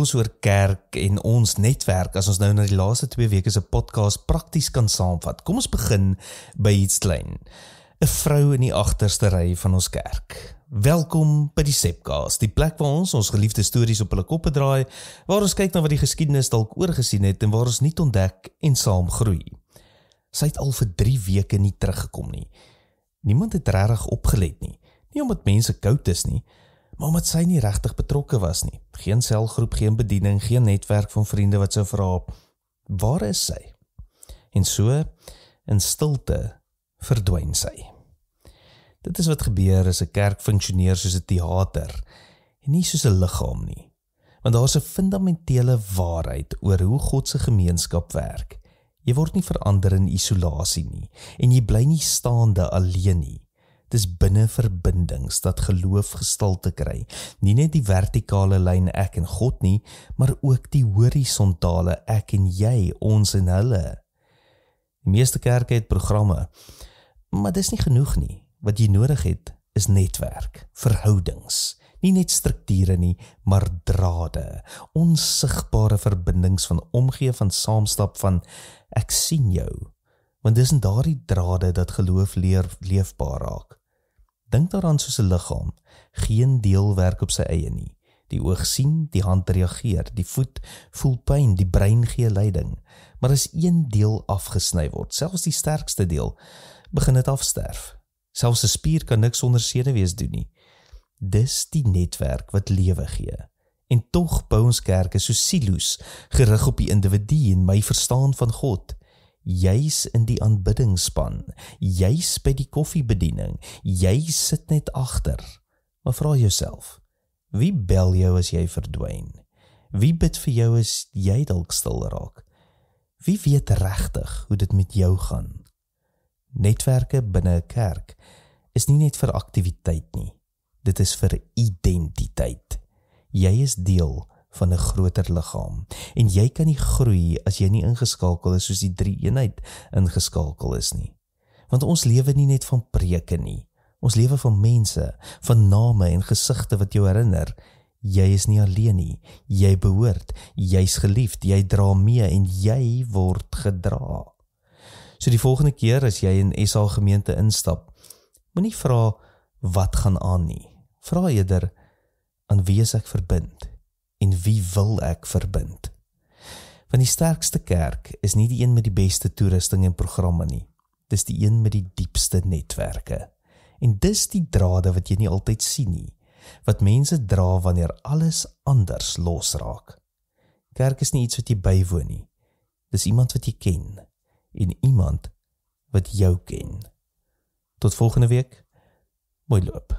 ons oor kerk en ons netwerk as ons nou na die laaste 2 weke se podcast prakties kan saamvat. Kom ons begin by iets klein. 'n Vrou in die agterste ry van ons kerk. Welkom by die Sepcast, die plek waar ons geliefde stories op hulle koppe draai, waar ons kyk na wat die geskiedenis dalk oorgesien het en waar ons nuut ontdek en saam groei. Sy het al vir 3 weke nie teruggekom nie. Niemand het regtig opgelet nie. Nie omdat mense koud is nie, maar omdat sy nie regtig betrokke was nie. Geen selgroep, geen bediening, geen netwerk van vriende wat sou vra, waar is sy? En so, in stilte, verdwyn sy. Dit is wat gebeur as 'n kerk funksioneer soos 'n teater, en nie soos 'n liggaam nie. Want daar is 'n fundamentele waarheid oor hoe God se gemeenskap werk. Jy word nie verander in isolasie nie, en jy bly nie staande alleen nie. Dis binne verbindings dat geloof gestalte kry, nie net die vertikale lyn ek en God nie, maar ook die horisontale ek en jy, ons en hulle. Die meeste kerke het programme, maar dis nie genoeg nie. Wat jy nodig het, is netwerk, verhoudings, nie net strukture nie, maar drade, onsigbare verbindings van omgee, van saamstap, van ek sien jou, want dis in daardie drade dat geloof leefbaar raak. Dink daaraan soos 'n liggaam, geen deel werk op sy eie nie. Die oog sien, die hand reageer, die voet voel pyn, die brein gee leiding. Maar as een deel afgesny word, selfs die sterkste deel, begin dit afsterf. Selfs 'n spier kan niks sonder senuwees doen nie. Dis die netwerk wat lewe gee. En tog bou ons kerke so silo's, gerig op die individu en my verstaan van God. Jy's in die aanbiddingsspan, jy's by die koffiebediening, jy sit net agter. Maar vra jouself, wie bel jou as jy verdwyn? Wie bid vir jou as jy dalk stil raak? Wie weet regtig hoe dit met jou gaan? Netwerke binne 'n kerk is nie net vir aktiwiteit nie, dit is vir identiteit. Jy is deel van 'n groter liggaam, en jy kan nie groei as jy nie ingeskakel is soos die 3 eenheid ingeskakel is nie. Want ons lewe nie net van preke nie, ons lewe van mense, van name en gesigte wat jou herinner, jy is nie alleen nie, jy behoort, jy's geliefd, jy dra mee en jy word gedra. So die volgende keer as jy in SA gemeente instap, moenie vra wat gaan aan nie. Vra eerder, aan wie is ek verbind en wie wil ek verbind? Want die sterkste kerk is nie die een met die beste toerusting en programme nie. Dis die een met die diepste netwerke. En dis die drade wat jy nie altyd sien nie, wat mense dra wanneer alles anders losraak. Kerk is nie iets wat jy bywoon nie. Dis iemand wat jy ken. En iemand wat jou ken. Tot volgende week, mooi loop.